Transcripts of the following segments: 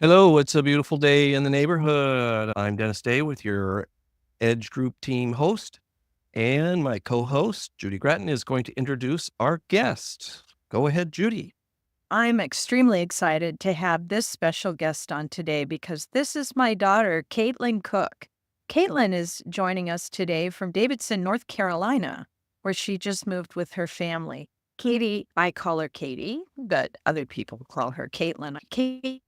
Hello, it's a beautiful day in the neighborhood. I'm Dennis Day with your Edge Group team host, and my co-host, Judy Gratton, is going to introduce our guest. Go ahead, Judy. I'm extremely excited to have this special guest on today because this is my daughter, Caitlin Cooke. Kaitlin is joining us today from Davidson, North Carolina, where she just moved with her family. Katie, I call her Katie, but other people call her Caitlin. Katie,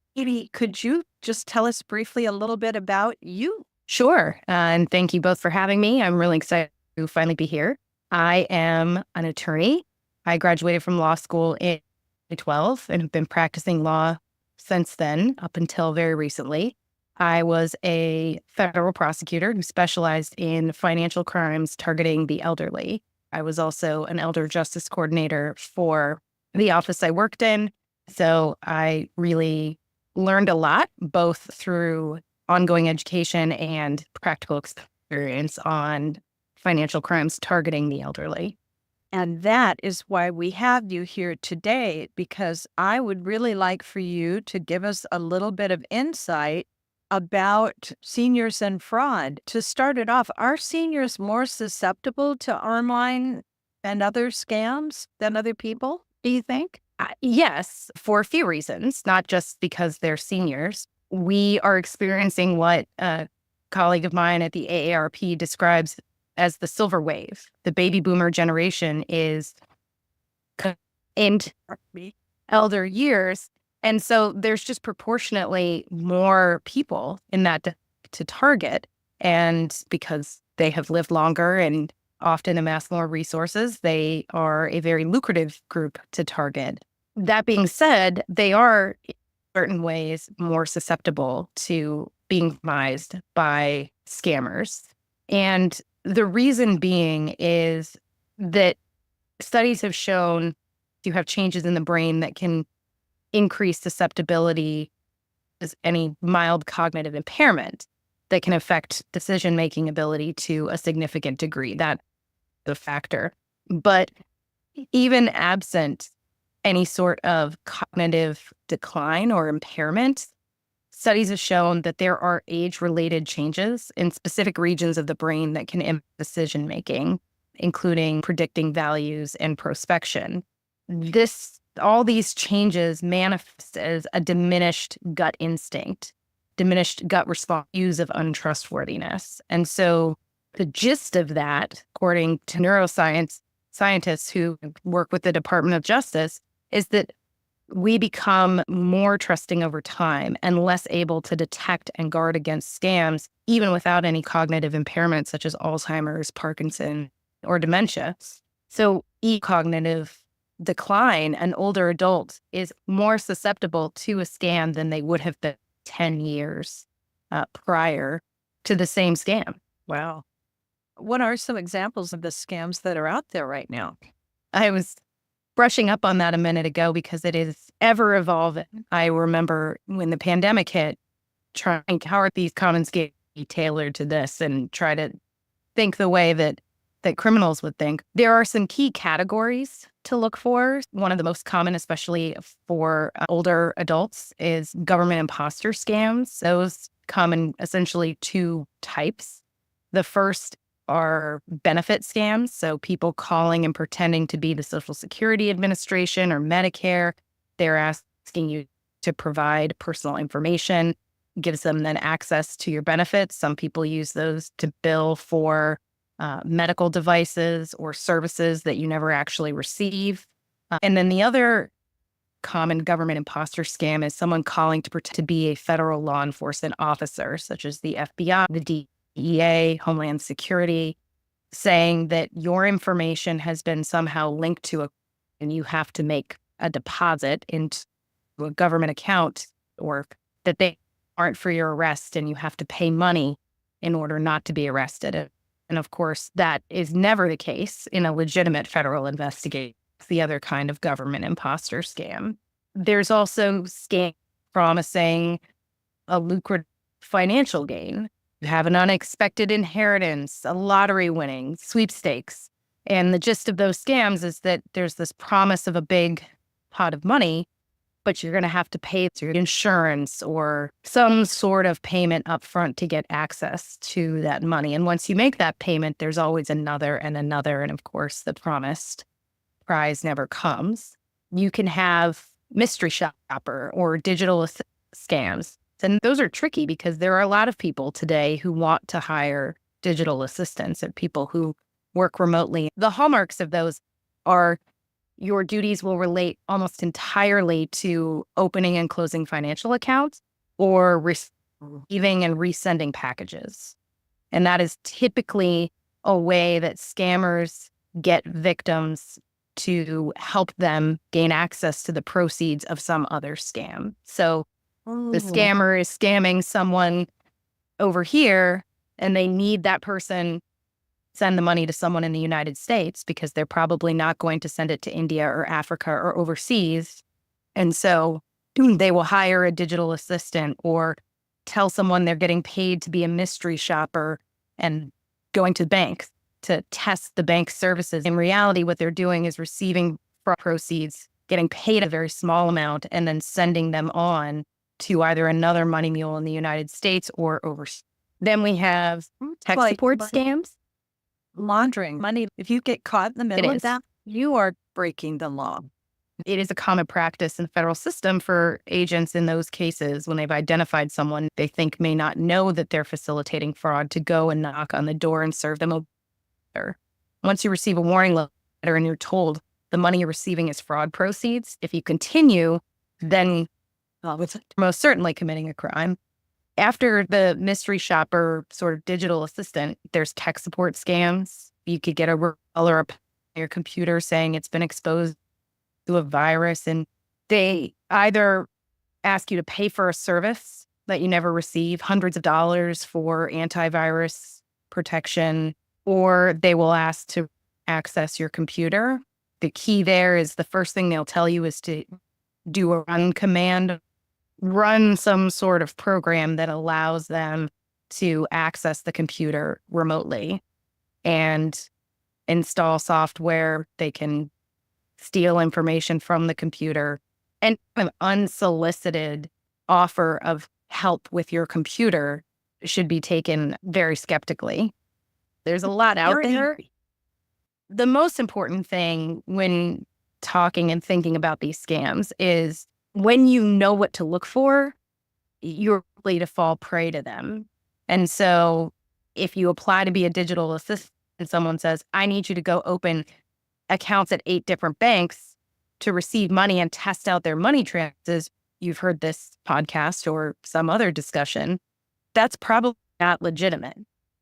could you just tell us briefly a little bit about you? Sure. And thank you both for having me. I'm really excited to finally be here. I am an attorney. I graduated from law school in 2012 and have been practicing law since then, up until very recently. I was a federal prosecutor who specialized in financial crimes targeting the elderly. I was also an elder justice coordinator for the office I worked in. So I really learned a lot, both through ongoing education and practical experience on financial crimes targeting the elderly. And that is why we have you here today, because I would really like for you to give us a little bit of insight about seniors and fraud. To start it off, are seniors more susceptible to online and other scams than other people, do you think? Yes, for a few reasons, not just because they're seniors. We are experiencing what a colleague of mine at the AARP describes as the silver wave. The baby boomer generation is in elder years. And so there's just proportionately more people in that to target. And because they have lived longer and often amass more resources, they are a very lucrative group to target. That being said, they are in certain ways more susceptible to being victimized by scammers. And the reason being is that studies have shown you have changes in the brain that can increase susceptibility as any mild cognitive impairment that can affect decision-making ability to a significant degree. That's the factor. But even absent any sort of cognitive decline or impairment, studies have shown that there are age-related changes in specific regions of the brain that can impact decision-making, including predicting values and prospection. All these changes manifest as a diminished gut instinct, diminished gut response, views of untrustworthiness. And so the gist of that, according to neuroscience scientists who work with the Department of Justice, is that we become more trusting over time and less able to detect and guard against scams, even without any cognitive impairments such as Alzheimer's, Parkinson, or dementia. So cognitive decline, an older adult is more susceptible to a scam than they would have been 10 years prior to the same scam. Wow. What are some examples of the scams that are out there right now? I was brushing up on that a minute ago because it is ever evolving. I remember when the pandemic hit, trying how are these common scams tailored to this and try to think the way that criminals would think. There are some key categories to look for. One of the most common, especially for older adults, is government imposter scams. Those come in essentially two types. The first are benefit scams. So people calling and pretending to be the Social Security Administration or Medicare. They're asking you to provide personal information, gives them then access to your benefits. Some people use those to bill for medical devices or services that you never actually receive. And then the other common government imposter scam is someone calling to pretend to be a federal law enforcement officer, such as the FBI, the DEA, Homeland Security, saying that your information has been somehow linked to and you have to make a deposit into a government account, or that they aren't for your arrest and you have to pay money in order not to be arrested. And of course, that is never the case in a legitimate federal investigation. It's the other kind of government imposter scam. There's also scam promising a lucrative financial gain. You have an unexpected inheritance, a lottery winning, sweepstakes. And the gist of those scams is that there's this promise of a big pot of money, but you're going to have to pay your insurance or some sort of payment upfront to get access to that money. And once you make that payment, there's always another and another. And of course, the promised prize never comes. You can have mystery shopper or digital scams. And those are tricky because there are a lot of people today who want to hire digital assistants and people who work remotely. The hallmarks of those are your duties will relate almost entirely to opening and closing financial accounts or receiving and resending packages. And that is typically a way that scammers get victims to help them gain access to the proceeds of some other scam. So the scammer is scamming someone over here and they need that person send the money to someone in the United States because they're probably not going to send it to India or Africa or overseas. And so they will hire a digital assistant or tell someone they're getting paid to be a mystery shopper and going to banks to test the bank's services. In reality, what they're doing is receiving fraud proceeds, getting paid a very small amount, and then sending them on to either another money mule in the United States or overseas. Then we have tech support scams. Laundering money. If you get caught in the middle of that, you are breaking the law. It is a common practice in the federal system for agents in those cases when they've identified someone they think may not know that they're facilitating fraud to go and knock on the door and serve them a letter. Once you receive a warning letter and you're told the money you're receiving is fraud proceeds, if you continue, then most certainly committing a crime. After the mystery shopper sort of digital assistant, there's tech support scams. You could get a reveller up on your computer saying it's been exposed to a virus, and they either ask you to pay for a service that you never receive, hundreds of dollars for antivirus protection, or they will ask to access your computer. The key there is the first thing they'll tell you is to do a run command, run some sort of program that allows them to access the computer remotely and install software. They can steal information from the computer, and an unsolicited offer of help with your computer should be taken very skeptically. There's a lot out there. The most important thing when talking and thinking about these scams is when you know what to look for, you're likely to fall prey to them. And so if you apply to be a digital assistant and someone says, I need you to go open accounts at 8 different banks to receive money and test out their money transfers, you've heard this podcast or some other discussion, that's probably not legitimate.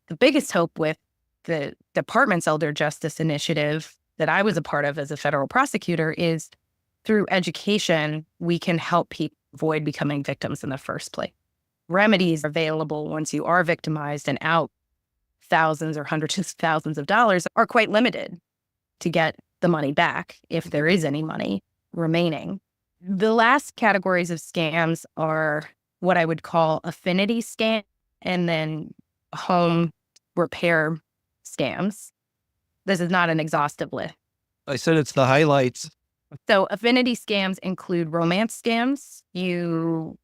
The biggest hope with the department's Elder Justice Initiative that I was a part of as a federal prosecutor is through education, we can help people avoid becoming victims in the first place. Remedies available once you are victimized and out thousands or hundreds of thousands of dollars are quite limited to get the money back, if there is any money remaining. The last categories of scams are what I would call affinity scam and then home repair scams. This is not an exhaustive list. I said it's the highlights. So affinity scams include romance scams. You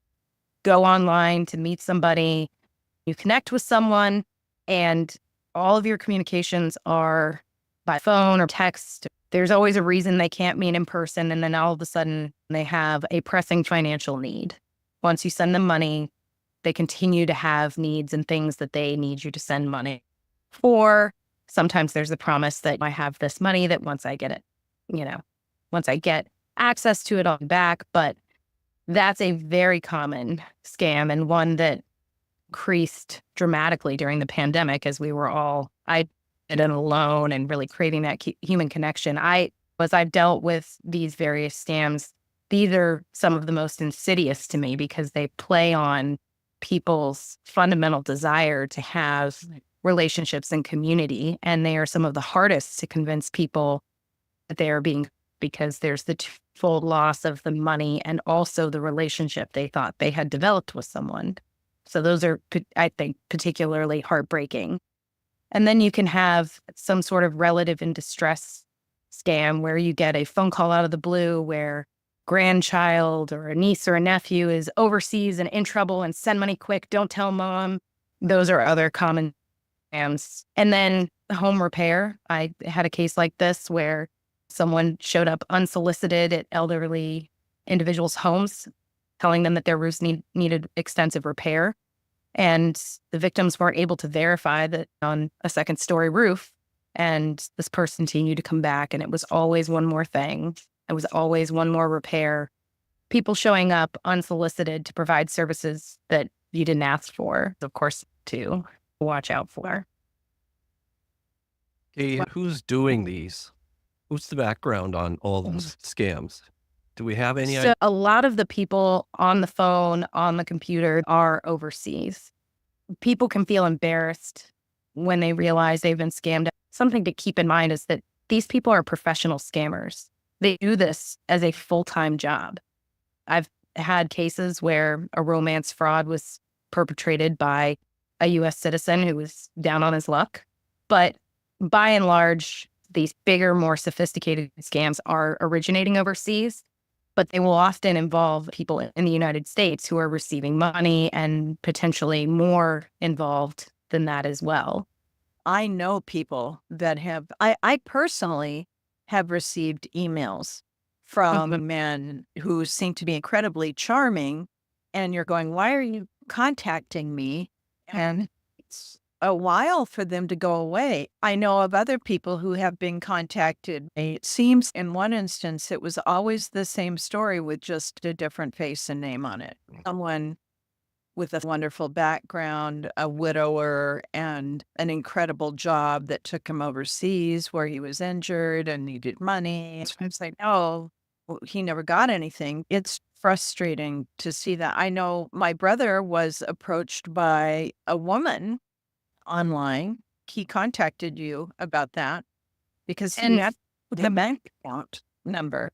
go online to meet somebody, you connect with someone, and all of your communications are by phone or text. There's always a reason they can't meet in person, and then all of a sudden they have a pressing financial need. Once you send them money, they continue to have needs and things that they need you to send money for. Sometimes there's a promise that I have this money that once I get it, once I get access to it, I'll be back. But that's a very common scam and one that increased dramatically during the pandemic as we were all isolated alone and really craving that human connection. As I've dealt with these various scams, these are some of the most insidious to me because they play on people's fundamental desire to have relationships and community. And they are some of the hardest to convince people that they are being, because there's the twofold loss of the money and also the relationship they thought they had developed with someone. So those are, I think, particularly heartbreaking. And then you can have some sort of relative in distress scam where you get a phone call out of the blue where grandchild or a niece or a nephew is overseas and in trouble and send money quick, don't tell mom. Those are other common scams. And then home repair. I had a case like this where someone showed up unsolicited at elderly individuals' homes, telling them that their roofs needed extensive repair. And the victims weren't able to verify that on a second story roof. And this person continued to come back, and it was always one more thing. It was always one more repair. People showing up unsolicited to provide services that you didn't ask for, of course, to watch out for. Okay, who's doing these? What's the background on all those scams? Do we have any So idea? a lot of the people on the phone, on the computer are overseas. People can feel embarrassed when they realize they've been scammed. Something to keep in mind is that these people are professional scammers. They do this as a full-time job. I've had cases where a romance fraud was perpetrated by a U.S. citizen who was down on his luck. But by and large, these bigger, more sophisticated scams are originating overseas, but they will often involve people in the United States who are receiving money and potentially more involved than that as well. I know people that have, I personally have received emails from men who seem to be incredibly charming. And you're going, why are you contacting me? And it's a while for them to go away. I know of other people who have been contacted. It seems in one instance, it was always the same story with just a different face and name on it. Someone with a wonderful background, a widower, and an incredible job that took him overseas where he was injured and needed money. And it's like, no, he never got anything. It's frustrating to see that. I know my brother was approached by a woman online. He contacted you about that because he had the bank account number.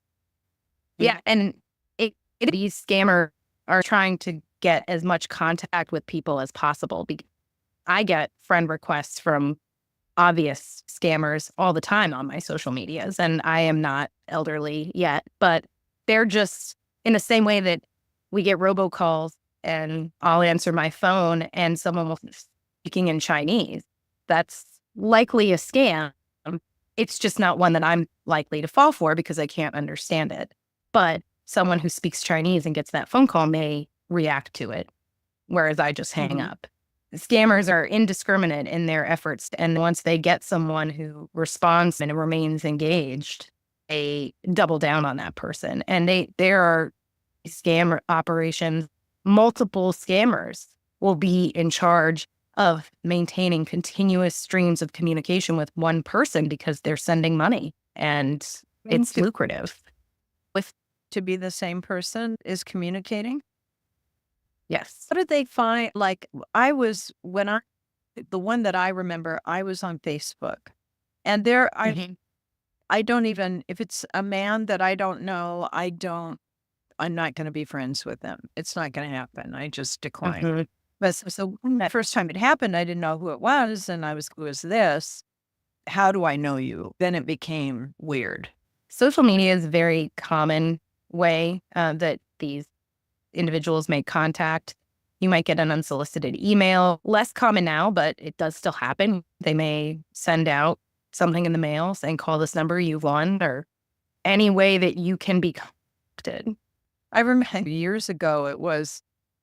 Yeah, and these scammers are trying to get as much contact with people as possible. I get friend requests from obvious scammers all the time on my social medias, and I am not elderly yet, but they're just in the same way that we get robocalls and I'll answer my phone and someone will be speaking in Chinese. That's likely a scam. It's just not one that I'm likely to fall for because I can't understand it. But someone who speaks Chinese and gets that phone call may react to it, whereas I just hang up. Scammers are indiscriminate in their efforts, and once they get someone who responds and remains engaged, they double down on that person. And there are scam operations. Multiple scammers will be in charge of maintaining continuous streams of communication with one person because they're sending money, and it's lucrative. To be the same person is communicating. Yes. What did they find? Like the one that I remember, I was on Facebook, and I don't even, if it's a man that I don't know, I'm not going to be friends with them. It's not going to happen. I just decline. But so when the first time it happened, I didn't know who it was. And who is this? How do I know you? Then it became weird. Social media is a very common way that these individuals make contact. You might get an unsolicited email. Less common now, but it does still happen. They may send out something in the mail saying, call this number, you've won, or any way that you can be contacted. I remember years ago, it was,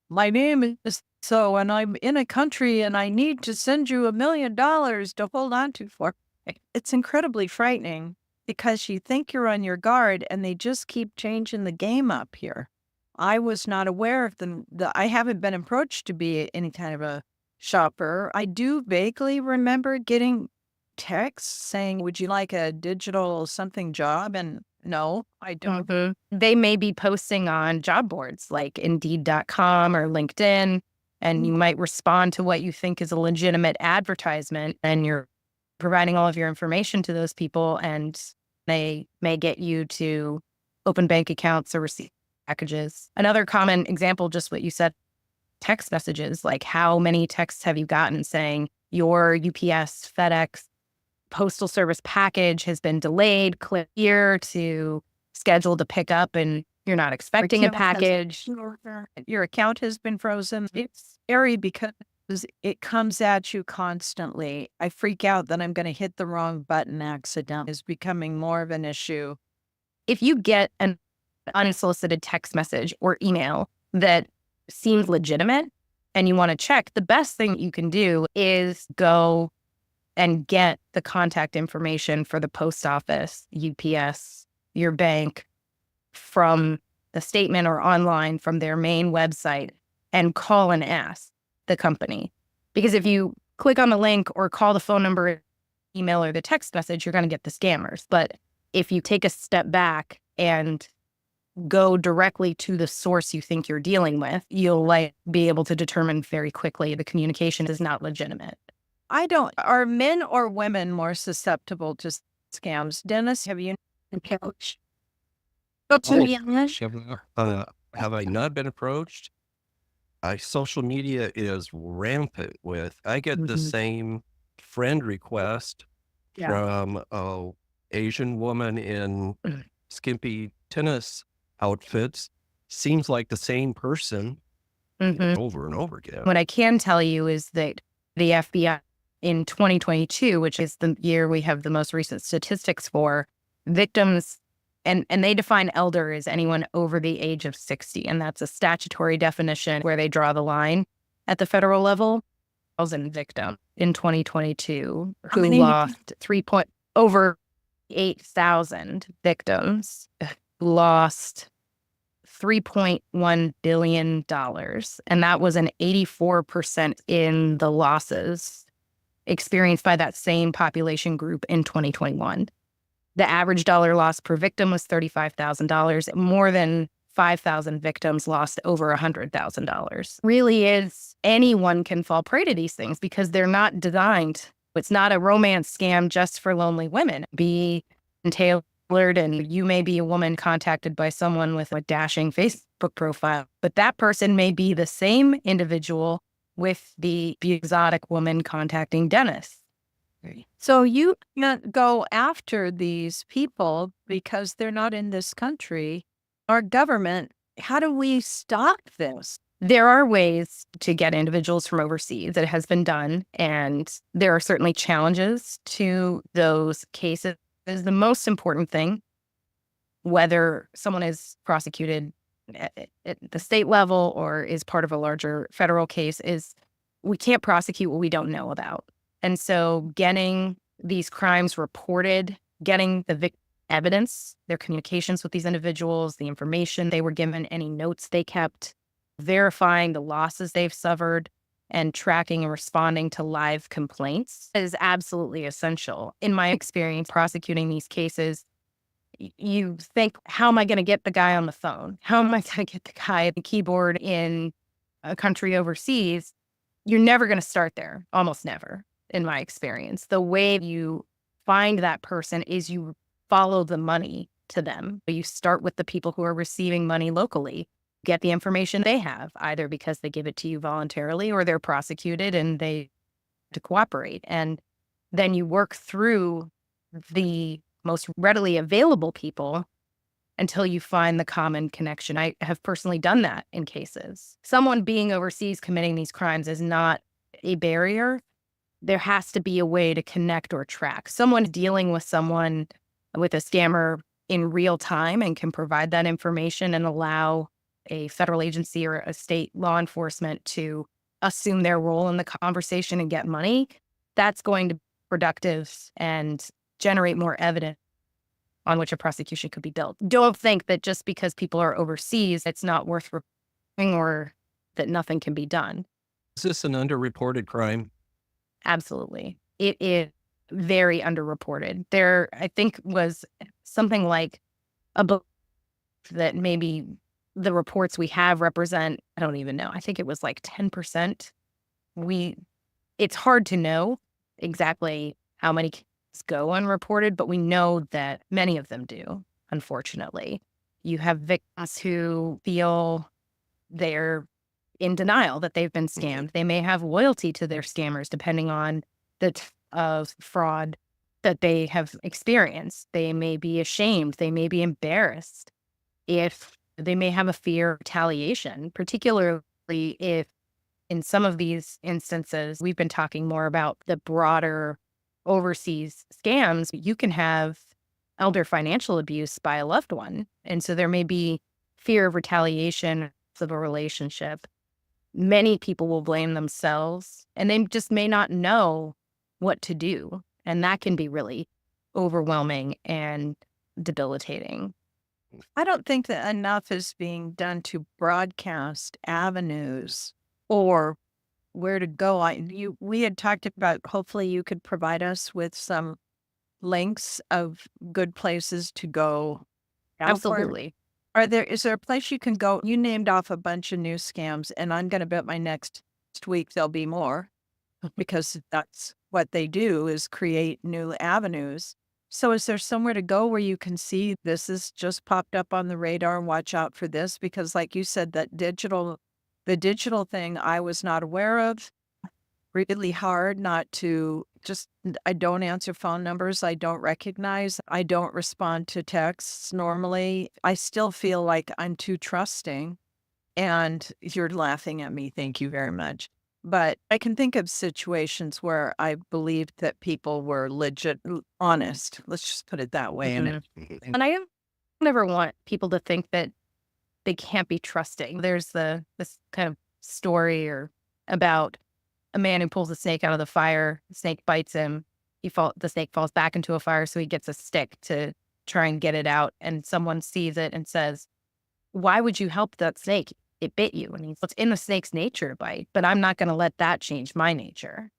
my name is so, and I'm in a country and I need to send you $1 million to hold on to for. It's incredibly frightening because you think you're on your guard and they just keep changing the game up here. I was not aware of them. I haven't been approached to be any kind of a shopper. I do vaguely remember getting texts saying, would you like a digital something job? And no, I don't. They may be posting on job boards like Indeed.com or LinkedIn, and you might respond to what you think is a legitimate advertisement, and you're providing all of your information to those people, and they may get you to open bank accounts or receive packages. Another common example, just what you said, text messages, like how many texts have you gotten saying your UPS, FedEx, Postal Service package has been delayed, click here to schedule to pick up, and You're not expecting a package. Your account has been frozen. It's scary because it comes at you constantly. I freak out that I'm going to hit the wrong button accidentally. Is becoming more of an issue. If you get an unsolicited text message or email that seems legitimate and you want to check, the best thing you can do is go and get the contact information for the post office, UPS, your bank, from the statement or online from their main website, and call and ask the company. Because if you click on the link or call the phone number, email, or the text message, you're going to get the scammers. But if you take a step back and go directly to the source you think you're dealing with, you'll be able to determine very quickly the communication is not legitimate. Are men or women more susceptible to scams? Dennis, have you approached? Have I not been approached? Social media is rampant with. I get the same friend request from a Asian woman in skimpy tennis outfits. Seems like the same person over and over again. What I can tell you is that the FBI in 2022, which is the year we have the most recent statistics for, victims, and they define elder as anyone over the age of 60. And that's a statutory definition where they draw the line at the federal level. 1,000 victims in 2022 who lost over 8,000 victims lost $3.1 billion. And that was an 84% in the losses experienced by that same population group in 2021. The average dollar loss per victim was $35,000. More than 5,000 victims lost over $100,000. Really is anyone can fall prey to these things because they're not designed. It's not a romance scam just for lonely women. Be tailored, and you may be a woman contacted by someone with a dashing Facebook profile, but that person may be the same individual with the exotic woman contacting Dennis. So you can't go after these people because they're not in this country. Our government, how do we stop this? There are ways to get individuals from overseas. It has been done, and there are certainly challenges to those cases. The most important thing, whether someone is prosecuted at the state level or is part of a larger federal case, is we can't prosecute what we don't know about. And so getting these crimes reported, getting the evidence, their communications with these individuals, the information they were given, any notes they kept, verifying the losses they've suffered, and tracking and responding to live complaints is absolutely essential. In my experience prosecuting these cases, you think, how am I going to get the guy on the phone? How am I going to get the guy at the keyboard in a country overseas? You're never going to start there, almost never. In my experience, the way you find that person is you follow the money to them. You start with the people who are receiving money locally, get the information they have, either because they give it to you voluntarily or they're prosecuted and they to cooperate. And then you work through the most readily available people until you find the common connection. I have personally done that in cases. Someone being overseas committing these crimes is not a barrier. There has to be a way to connect or track. Someone dealing with someone with a scammer in real time and can provide that information and allow a federal agency or a state law enforcement to assume their role in the conversation and get money, that's going to be productive and generate more evidence on which a prosecution could be built. Don't think that just because people are overseas, it's not worth reporting or that nothing can be done. Is this an underreported crime? Absolutely. It is very underreported. There, I think, was something like a book that maybe the reports we have represent, I don't even know. I think it was like 10%. It's hard to know exactly how many cases go unreported, but we know that many of them do, unfortunately. You have victims who feel they're in denial that they've been scammed. They may have loyalty to their scammers, depending on the of fraud that they have experienced. They may be ashamed. They may be embarrassed. If They may have a fear of retaliation, particularly if in some of these instances, we've been talking more about the broader overseas scams. You can have elder financial abuse by a loved one. And so there may be fear of retaliation of a relationship. Many people will blame themselves and they just may not know what to do. And that can be really overwhelming and debilitating. I don't think that enough is being done to broadcast avenues or where to go. We had talked about, hopefully you could provide us with some links of good places to go. Absolutely. Is there a place you can go? You named off a bunch of new scams, and I'm going to bet my next week there'll be more because that's what they do, is create new avenues. So is there somewhere to go where you can see this has just popped up on the radar and watch out for this? Because like you said, the digital thing I was not aware of. Really hard not to I don't answer phone numbers I don't recognize. I don't respond to texts normally. I still feel like I'm too trusting. And you're laughing at me. Thank you very much. But I can think of situations where I believed that people were legit, honest. Let's just put it that way. And I never want people to think that they can't be trusting. There's this kind of story or about a man who pulls a snake out of the fire. The snake bites him. The snake falls back into a fire, so he gets a stick to try and get it out. And someone sees it and says, "Why would you help that snake? It bit you." And it's in the snake's nature to bite, but I'm not going to let that change my nature.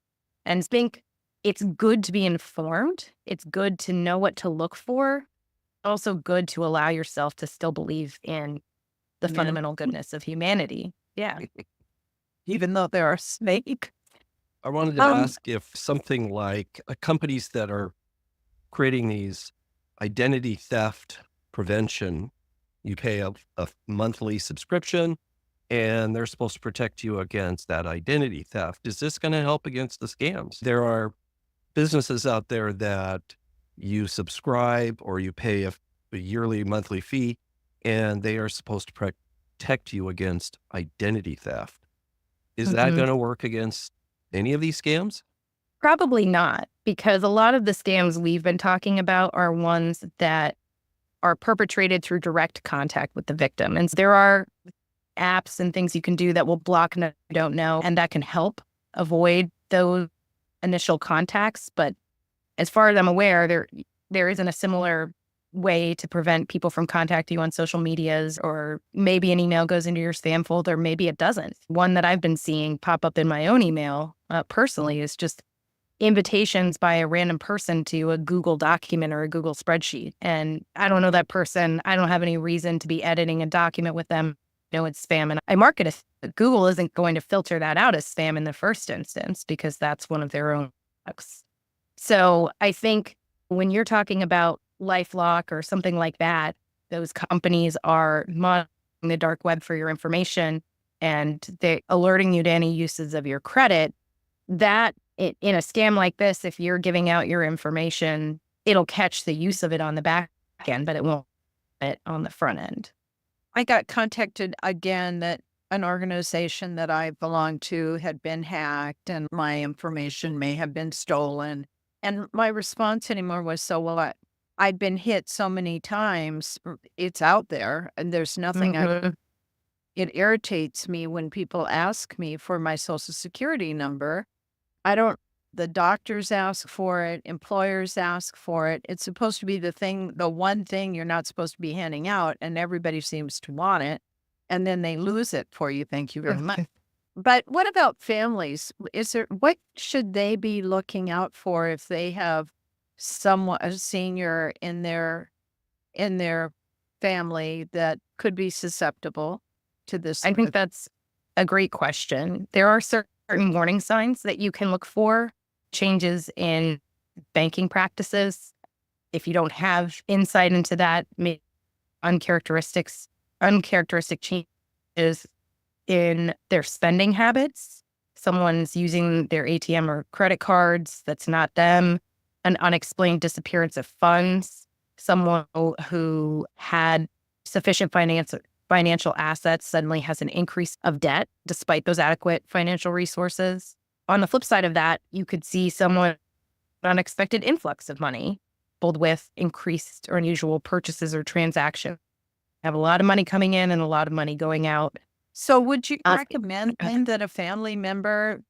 And I think it's good to be informed. It's good to know what to look for. Also good to allow yourself to still believe in the fundamental goodness of humanity. Yeah. Even though there are snakes. I wanted to ask if something like companies that are creating these identity theft prevention, you pay a monthly subscription and they're supposed to protect you against that identity theft. Is this going to help against the scams? There are businesses out there that you subscribe or you pay a yearly, monthly fee, and they are supposed to protect you against identity theft. Is that going to work against any of these scams? Probably not, because a lot of the scams we've been talking about are ones that are perpetrated through direct contact with the victim. And there are apps and things you can do that will block no don't know, and that can help avoid those initial contacts. But as far as I'm aware, there isn't a similar way to prevent people from contacting you on social medias, or maybe an email goes into your spam folder, maybe it doesn't. One that I've been seeing pop up in my own email personally is just invitations by a random person to a Google document or a Google spreadsheet. And I don't know that person. I don't have any reason to be editing a document with them. No, it's spam. And I mark it as Google isn't going to filter that out as spam in the first instance because that's one of their own products. So I think when you're talking about LifeLock or something like that, those companies are monitoring the dark web for your information and they're alerting you to any uses of your credit. That in a scam like this, if you're giving out your information, it'll catch the use of it on the back end, but it won't on the front end. I got contacted again that an organization that I belonged to had been hacked and my information may have been stolen. And my response anymore was, so what? I've been hit so many times. It's out there and there's nothing. It irritates me when people ask me for my social security number. The doctors ask for it. Employers ask for it. It's supposed to be the one thing you're not supposed to be handing out. And everybody seems to want it. And then they lose it for you. Thank you very much. But what about families? What should they be looking out for if they have a senior in their family that could be susceptible to this? I think that's a great question. There are certain warning signs that you can look for. Changes in banking practices. If you don't have insight into that, uncharacteristic changes in their spending habits. Someone's using their ATM or credit cards that's not them. An unexplained disappearance of funds. Someone who had sufficient financial assets suddenly has an increase of debt despite those adequate financial resources. On the flip side of that, you could see somewhat unexpected influx of money, coupled with increased or unusual purchases or transactions. Have a lot of money coming in and a lot of money going out. So would you recommend then that a family member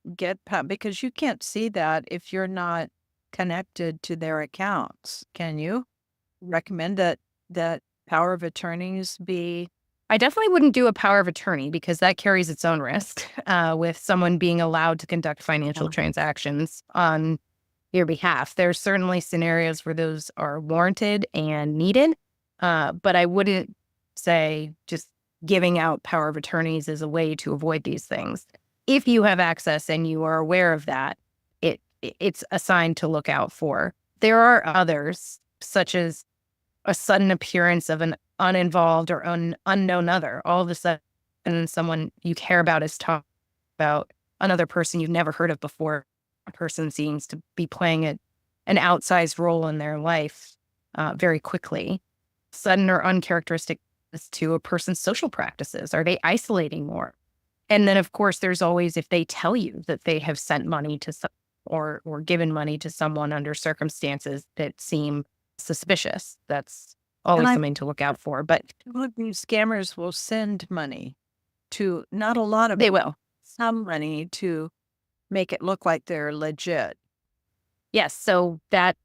because you can't see that if you're not connected to their accounts, can you? Recommend that power of attorneys be? I definitely wouldn't do a power of attorney because that carries its own risk with someone being allowed to conduct financial transactions on your behalf. There's certainly scenarios where those are warranted and needed, but I wouldn't say just giving out power of attorneys is a way to avoid these things. If you have access and you are aware of that, it's a sign to look out for. There are others, such as a sudden appearance of an uninvolved or unknown other. All of a sudden, someone you care about is talking about another person you've never heard of before. A person seems to be playing an outsized role in their life very quickly. Sudden or uncharacteristic to a person's social practices. Are they isolating more? And then, of course, there's always if they tell you that they have sent money to or given money to someone under circumstances that seem suspicious. That's always something to look out for. But These scammers will send money to not a lot of they will. Some money to make it look like they're legit. Yes. So that,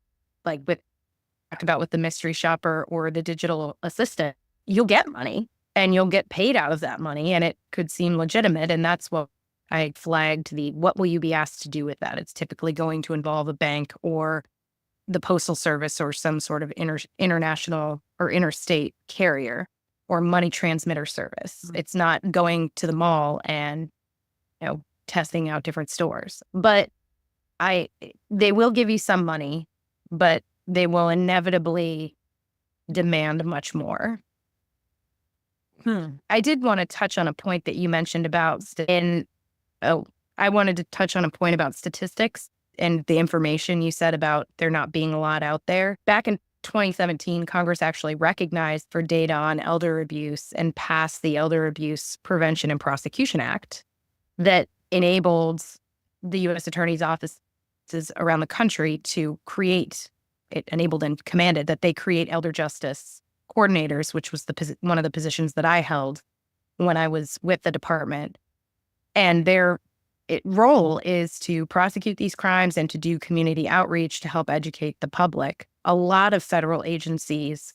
like with talked about with the mystery shopper or the digital assistant, you'll get money and you'll get paid out of that money and it could seem legitimate. And that's what I flagged what will you be asked to do with that? It's typically going to involve a bank or the postal service or some sort of international or interstate carrier or money transmitter service. Mm-hmm. It's not going to the mall and, testing out different stores, but they will give you some money, but they will inevitably demand much more. I did want to touch on a point that you mentioned about, I wanted to touch on a point about statistics and the information you said about there not being a lot out there. Back in 2017, Congress actually recognized for data on elder abuse and passed the Elder Abuse Prevention and Prosecution Act that enabled the U.S. Attorney's offices around the country to create, it enabled and commanded that they create elder justice coordinators, which was one of the positions that I held when I was with the department. And their role is to prosecute these crimes and to do community outreach to help educate the public. A lot of federal agencies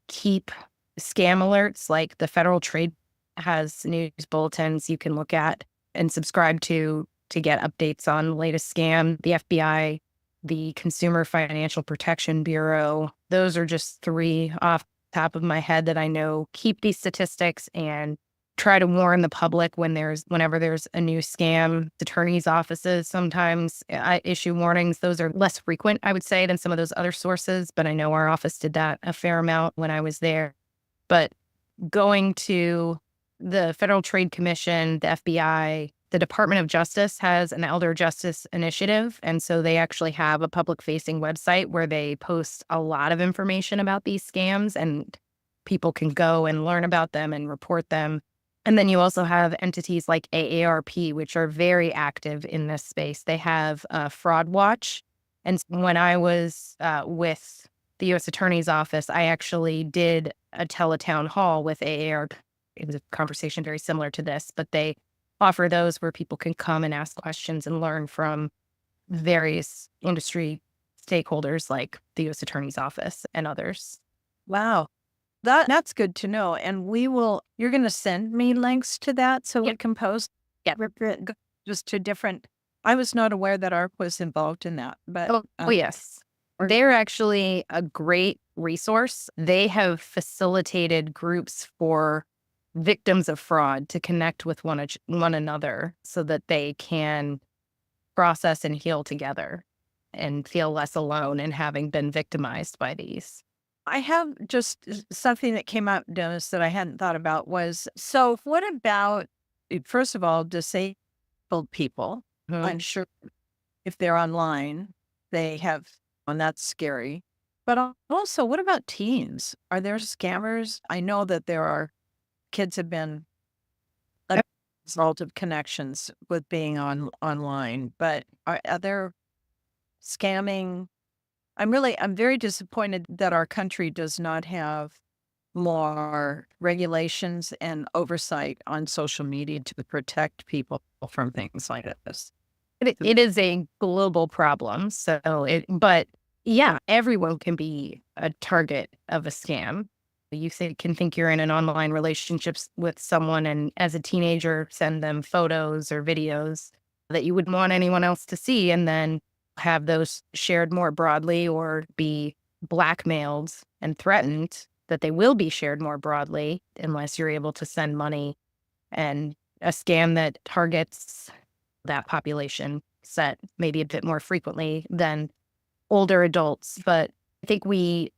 keep scam alerts, like the Federal Trade has news bulletins you can look at and subscribe to get updates on the latest scam. The FBI, the Consumer Financial Protection Bureau, those are just three off the top of my head that I know keep these statistics and try to warn the public whenever there's a new scam. Attorneys' offices sometimes issue warnings. Those are less frequent, I would say, than some of those other sources, but I know our office did that a fair amount when I was there. But going to the Federal Trade Commission, the FBI, the Department of Justice has an Elder Justice Initiative, and so they actually have a public-facing website where they post a lot of information about these scams, and people can go and learn about them and report them. And then you also have entities like AARP, which are very active in this space. They have Fraud Watch. And when I was with the U.S. Attorney's Office, I actually did a teletown hall with AARP. It was a conversation very similar to this, but they offer those where people can come and ask questions and learn from various industry stakeholders like the U.S. Attorney's Office and others. Wow. That's good to know. And you're going to send me links to that so we can post just to different. I was not aware that ARP was involved in that. But yes. They're actually a great resource. They have facilitated groups for victims of fraud to connect with one another so that they can process and heal together and feel less alone in having been victimized by these. I have just something that came up, Dennis, that I hadn't thought about was, so what about, first of all, disabled people? Mm-hmm. I'm sure if they're online, they have, and that's scary. But also, what about teens? Are there scammers? I know that there are kids have been a result of connections with being online, but are there scamming? I'm very disappointed that our country does not have more regulations and oversight on social media to protect people from things like this. It is a global problem. But yeah, everyone can be a target of a scam. You can think you're in an online relationship with someone and as a teenager send them photos or videos that you wouldn't want anyone else to see and then have those shared more broadly or be blackmailed and threatened that they will be shared more broadly unless you're able to send money, and a scam that targets that population set maybe a bit more frequently than older adults. But I think we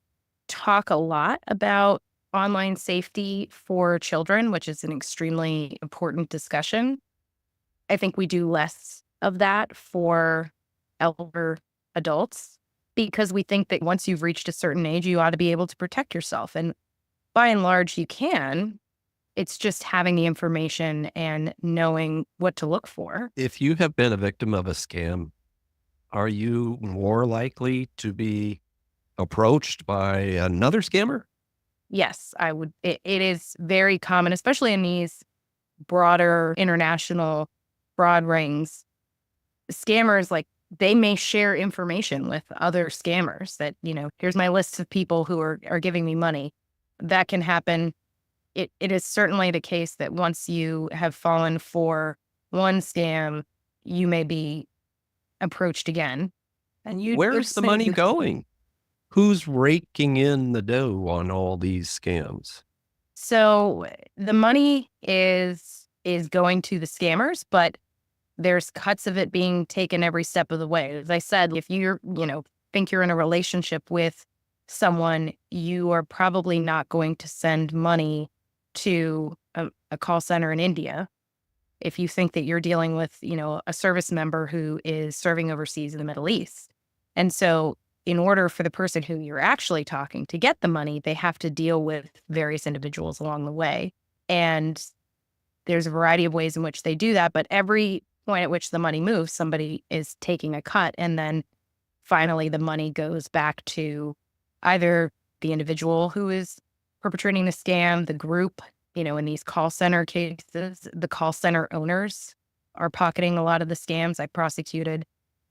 talk a lot about online safety for children, which is an extremely important discussion. I think we do less of that for elder adults because we think that once you've reached a certain age, you ought to be able to protect yourself. And by and large, you can. It's just having the information and knowing what to look for. If you have been a victim of a scam, are you more likely to be approached by another scammer? Yes, I would. It is very common, especially in these broader international fraud rings. Scammers, like, they may share information with other scammers that, here's my list of people who are giving me money. That can happen. It is certainly the case that once you have fallen for one scam, you may be approached again. And Where's the money going? Who's raking in the dough on all these scams? So the money is going to the scammers, but there's cuts of it being taken every step of the way. As I said, if you're, think you're in a relationship with someone, you are probably not going to send money to a call center in India. If you think that you're dealing with, a service member who is serving overseas in the Middle East. And so in order for the person who you're actually talking to get the money, they have to deal with various individuals along the way. And there's a variety of ways in which they do that. But every point at which the money moves, somebody is taking a cut. And then finally, the money goes back to either the individual who is perpetrating the scam, the group. In these call center cases, the call center owners are pocketing a lot of the scams. I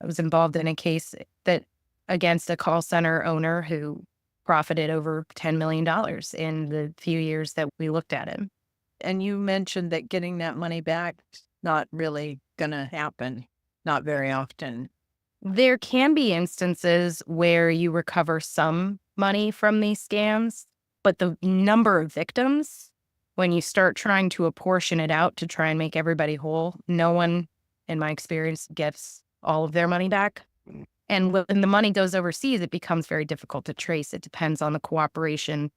was involved in a case that against a call center owner who profited over $10 million in the few years that we looked at him. And you mentioned that getting that money back is not really going to happen, not very often. There can be instances where you recover some money from these scams, but the number of victims, when you start trying to apportion it out to try and make everybody whole, no one, in my experience, gets all of their money back. And when the money goes overseas, it becomes very difficult to trace. It depends on the cooperation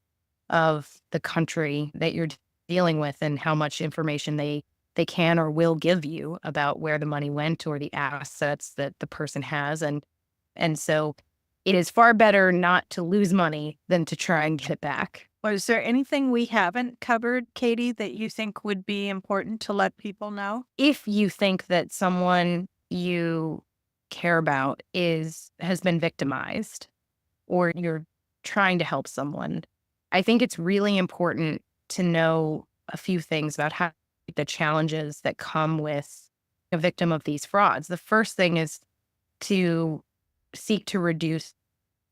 of the country that you're dealing with and how much information they can or will give you about where the money went or the assets that the person has. And so it is far better not to lose money than to try and get it back. Well, is there anything we haven't covered, Katie, that you think would be important to let people know? If you think that someone you care about has been victimized or you're trying to help someone, I think it's really important to know a few things about how the challenges that come with a victim of these frauds. The first thing is to seek to reduce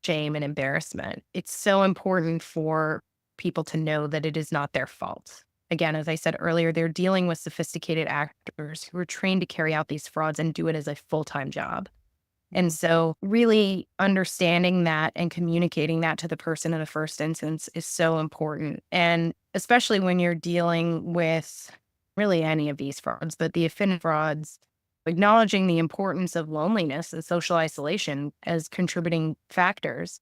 shame and embarrassment. It's so important for people to know that it is not their fault. Again, as I said earlier, they're dealing with sophisticated actors who are trained to carry out these frauds and do it as a full-time job. And so really understanding that and communicating that to the person in the first instance is so important. And especially when you're dealing with really any of these frauds, but the affinity frauds, acknowledging the importance of loneliness and social isolation as contributing factors.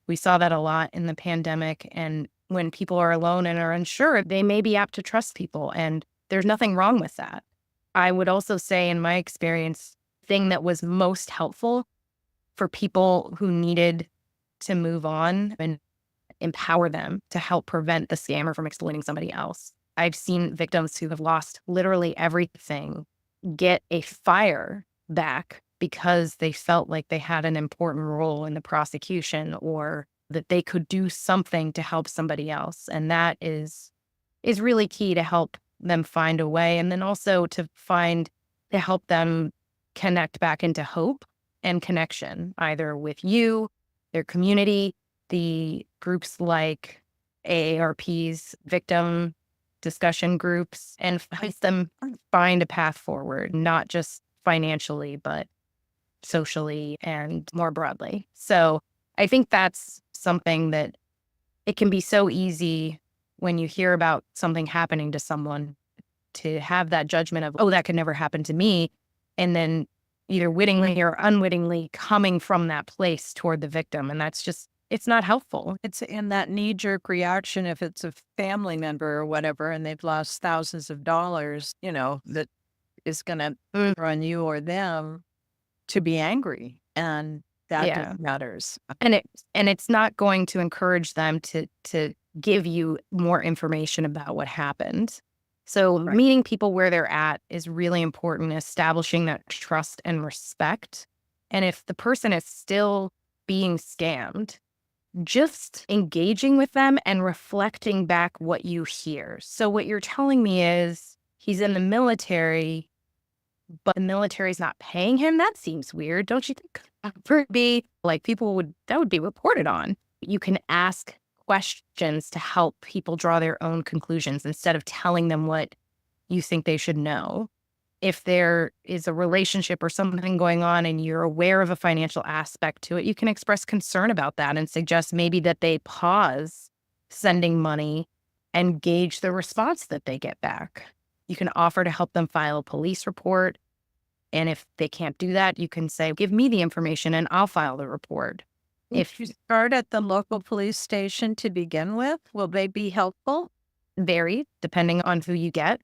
We saw that a lot in the pandemic. And when people are alone and are unsure, they may be apt to trust people. And there's nothing wrong with that. I would also say, in my experience, the thing that was most helpful for people who needed to move on and empower them to help prevent the scammer from exploiting somebody else. I've seen victims who have lost literally everything get a fire back because they felt like they had an important role in the prosecution or that they could do something to help somebody else. And that is really key to help them find a way. And then also to help them connect back into hope and connection, either with you, their community, the groups like AARP's victim discussion groups, and help them find a path forward, not just financially, but socially and more broadly. So I think that's something that it can be so easy when you hear about something happening to someone to have that judgment of, oh, that could never happen to me. And then either wittingly or unwittingly coming from that place toward the victim. And that's just, it's not helpful. It's in that knee-jerk reaction if it's a family member or whatever, and they've lost thousands of dollars, that is going to run you or them to be angry. And that matters. And it's not going to encourage them to give you more information about what happened. So meeting people where they're at is really important, establishing that trust and respect. And if the person is still being scammed, just engaging with them and reflecting back what you hear. So what you're telling me is he's in the military, but the military's not paying him. That seems weird. Don't you think? For it be like that would be reported on. You can ask questions to help people draw their own conclusions instead of telling them what you think they should know. If there is a relationship or something going on and you're aware of a financial aspect to it, you can express concern about that and suggest maybe that they pause sending money and gauge the response that they get back. You can offer to help them file a police report. And if they can't do that, you can say, give me the information and I'll file the report. If you start at the local police station to begin with, will they be helpful? Vary depending on who you get.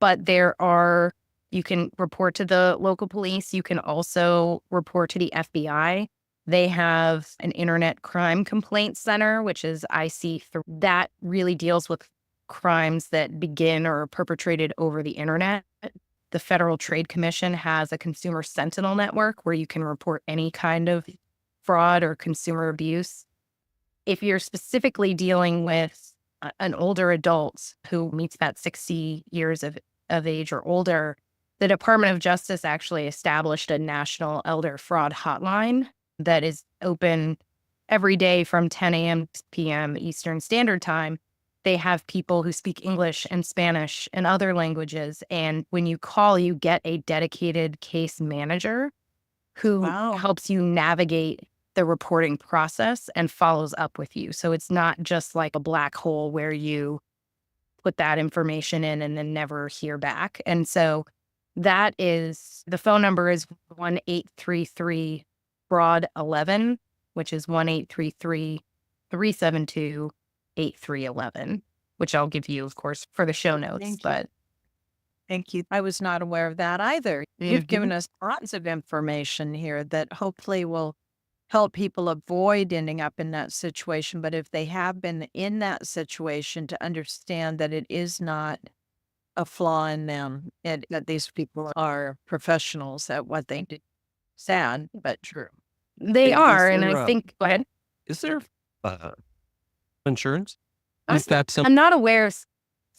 But you can report to the local police. You can also report to the FBI. They have an internet crime complaint center, which is IC3. That really deals with crimes that begin or are perpetrated over the internet. The Federal Trade Commission has a consumer sentinel network where you can report any kind of fraud or consumer abuse. If you're specifically dealing with an older adult who meets that 60 years of age or older, the Department of Justice actually established a national elder fraud hotline that is open every day from 10 a.m. to p.m. Eastern Standard Time. They have people who speak English and Spanish and other languages. And when you call, you get a dedicated case manager who helps you navigate the reporting process and follows up with you. So it's not just like a black hole where you put that information in and then never hear back. And so the phone number is 1-833-BROAD-11, which is 1-833-372-8311, which I'll give you, of course, for the show notes. Thank you. I was not aware of that either. You've given us lots of information here that hopefully will help people avoid ending up in that situation. But if they have been in that situation, to understand that it is not a flaw in them, and that these people are professionals at what they do. Sad, but true. They are. And I think, go ahead. Is there insurance? I'm not aware of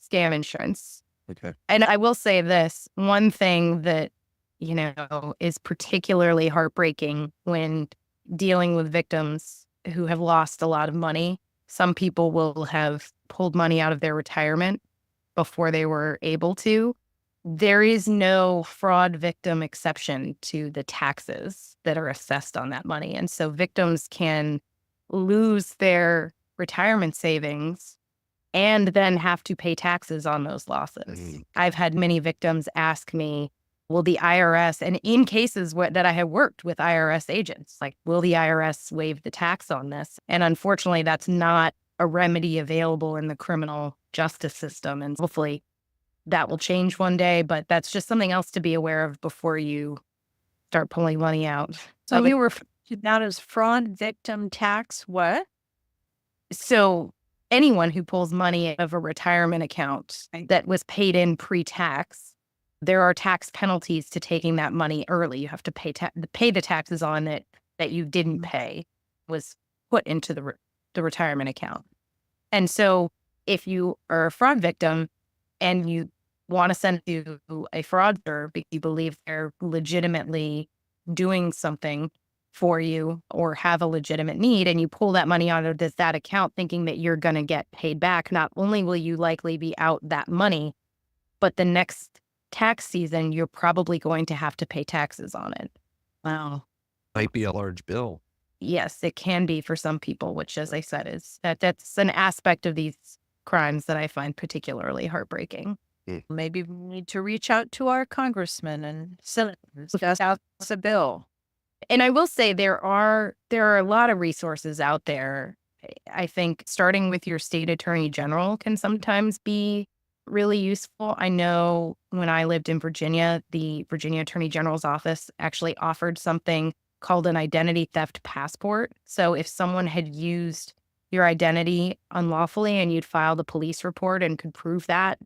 scam insurance. Okay. And I will say this, one thing that, is particularly heartbreaking when dealing with victims who have lost a lot of money. Some people will have pulled money out of their retirement before they were able to. There is no fraud victim exception to the taxes that are assessed on that money. And so victims can lose their retirement savings and then have to pay taxes on those losses. I've had many victims ask me, will the IRS, and in cases that I have worked with IRS agents, like, will the IRS waive the tax on this? And unfortunately, that's not a remedy available in the criminal justice system. And hopefully that will change one day, but that's just something else to be aware of before you start pulling money out. So you were that as fraud victim tax what? So anyone who pulls money out of a retirement account that was paid in pre-tax, there are tax penalties to taking that money early. You have to pay the taxes on it that you didn't pay, was put into the retirement account. And so if you are a fraud victim and you want to send to a fraudster because you believe they're legitimately doing something for you or have a legitimate need, and you pull that money out of that account thinking that you're going to get paid back, not only will you likely be out that money, but the next tax season, you're probably going to have to pay taxes on it. Wow. Might be a large bill. Yes, it can be for some people, which, as I said, is that's an aspect of these crimes that I find particularly heartbreaking. Maybe we need to reach out to our congressmen and senators, just out a bill. And I will say there are a lot of resources out there. I think starting with your state attorney general can sometimes be really useful. I know when I lived in Virginia, the Virginia Attorney General's office actually offered something called an identity theft passport. So if someone had used your identity unlawfully and you'd filed a police report and could prove that,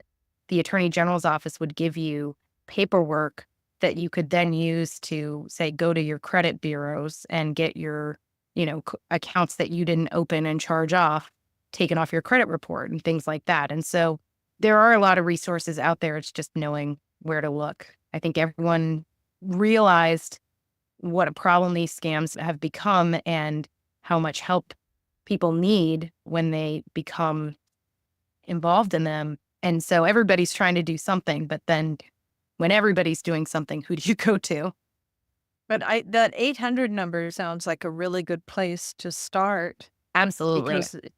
the Attorney General's office would give you paperwork that you could then use to, say, go to your credit bureaus and get your, accounts that you didn't open and charge off taken off your credit report and things like that. And so there are a lot of resources out there. It's just knowing where to look. I think everyone realized what a problem these scams have become and how much help people need when they become involved in them. And so everybody's trying to do something, but then when everybody's doing something, who do you go to? But that 800 number sounds like a really good place to start. Absolutely. Because it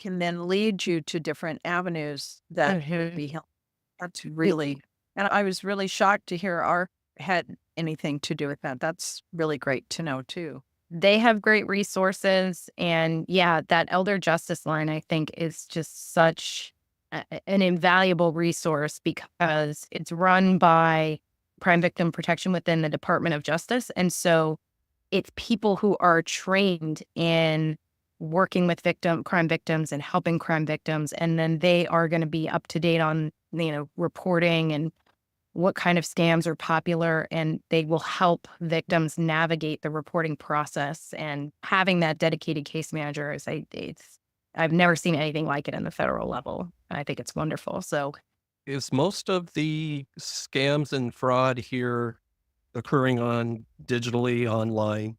can then lead you to different avenues that would be helpful. That's really, and I was really shocked to hear our had anything to do with that. That's really great to know too. They have great resources. And yeah, that elder justice line, I think, is just such an invaluable resource because it's run by crime victim protection within the Department of Justice. And so it's people who are trained in working with crime victims and helping crime victims. And then they are going to be up to date on, reporting and what kind of scams are popular. And they will help victims navigate the reporting process. And having that dedicated case manager I've never seen anything like it in the federal level. I think it's wonderful. So is most of the scams and fraud here occurring digitally online?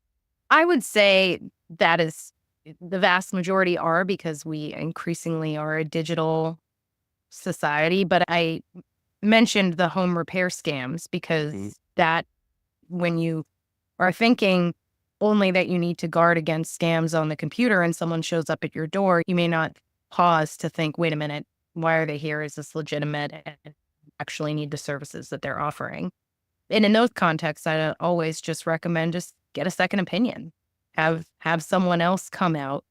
I would say that is the vast majority are, because we increasingly are a digital society. But I mentioned the home repair scams because that when you are thinking only that you need to guard against scams on the computer and someone shows up at your door, you may not pause to think, wait a minute, why are they here? Is this legitimate? And actually need the services that they're offering. And in those contexts, I always just recommend just get a second opinion. Have someone else come out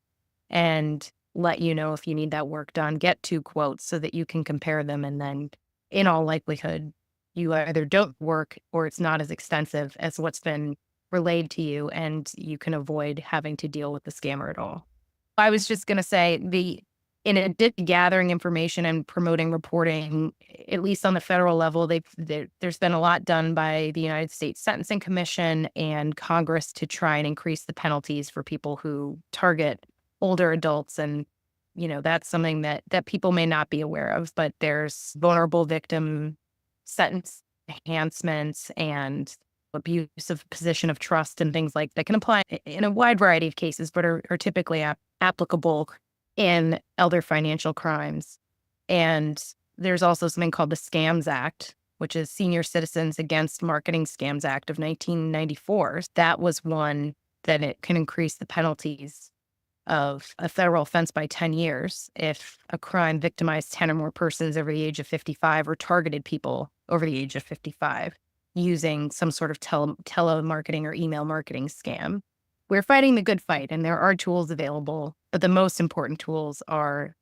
and let you know if you need that work done. Get 2 quotes so that you can compare them. And then in all likelihood, you either don't work or it's not as extensive as what's been relayed to you, and you can avoid having to deal with the scammer at all. I was just going to say in addition to gathering information and promoting reporting, at least on the federal level, there's been a lot done by the United States Sentencing Commission and Congress to try and increase the penalties for people who target older adults. And, that's something that people may not be aware of, but there's vulnerable victim sentence enhancements and abuse of position of trust and things like that can apply in a wide variety of cases, but are typically applicable in elder financial crimes. And there's also something called the Scams Act, which is Senior Citizens Against Marketing Scams Act of 1994. That was one that it can increase the penalties of a federal offense by 10 years if a crime victimized 10 or more persons over the age of 55 or targeted people over the age of 55 using some sort of telemarketing or email marketing scam. We're fighting the good fight, and there are tools available, but the most important tools are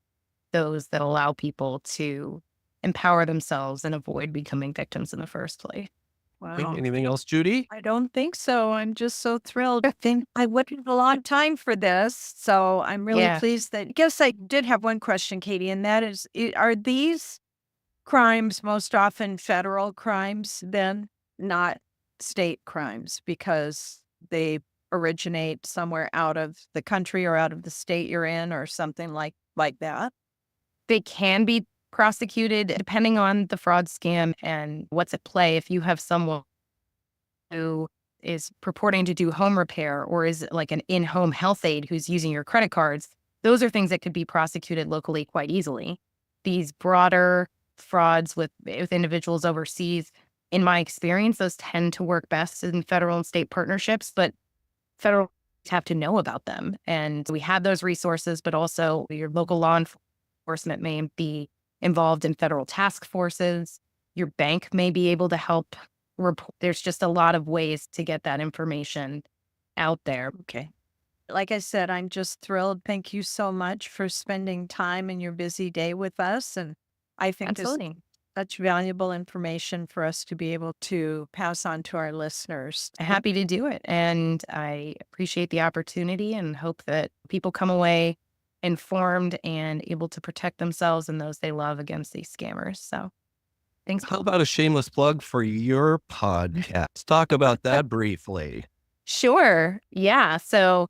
those that allow people to empower themselves and avoid becoming victims in the first place. Wow. Anything else, Judy? I don't think so. I'm just so thrilled. I think I waited a long time for this. So I'm really Yeah. pleased that. I guess I did have one question, Katie, and that is, are these crimes most often federal crimes then, not state crimes, because they originate somewhere out of the country or out of the state you're in or something like that? They can be prosecuted depending on the fraud scam and what's at play. If you have someone who is purporting to do home repair or is like an in-home health aide who's using your credit cards, those are things that could be prosecuted locally quite easily. These broader frauds with individuals overseas, in my experience, those tend to work best in federal and state partnerships, but federal have to know about them. And we have those resources, but also your local law enforcement may be involved in federal task forces. Your bank may be able to help report. There's just a lot of ways to get that information out there. Okay. Like I said, I'm just thrilled. Thank you so much for spending time in your busy day with us. And I think this is Absolutely. such valuable information for us to be able to pass on to our listeners. Happy to do it. And I appreciate the opportunity and hope that people come away informed and able to protect themselves and those they love against these scammers. So thanks. How about a shameless plug for your podcast? Talk about that briefly. Sure. Yeah. So,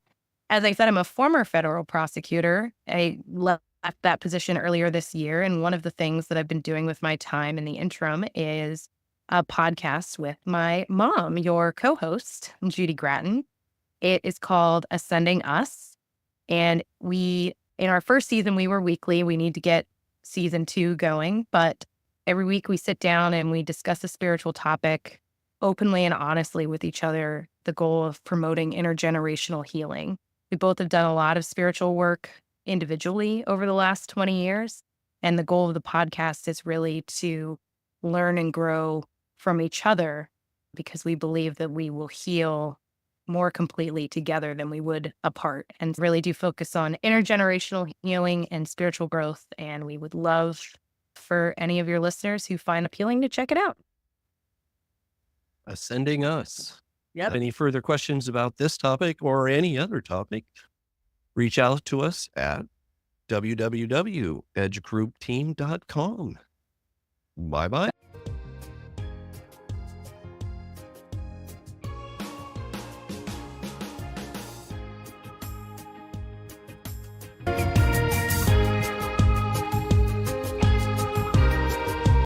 as I said, I'm a former federal prosecutor. I left that position earlier this year. And one of the things that I've been doing with my time in the interim is a podcast with my mom, your co host, Judy Gratton. It is called Ascending Us. And in our first season, we were weekly. We need to get season 2 going. But every week we sit down and we discuss a spiritual topic openly and honestly with each other, the goal of promoting intergenerational healing. We both have done a lot of spiritual work individually over the last 20 years. And the goal of the podcast is really to learn and grow from each other because we believe that we will heal more completely together than we would apart, and really do focus on intergenerational healing and spiritual growth. And we would love for any of your listeners who find appealing to check it out. Ascending Us. Yep. Any further questions about this topic or any other topic, reach out to us at www.edgegroupteam.com. Bye-bye.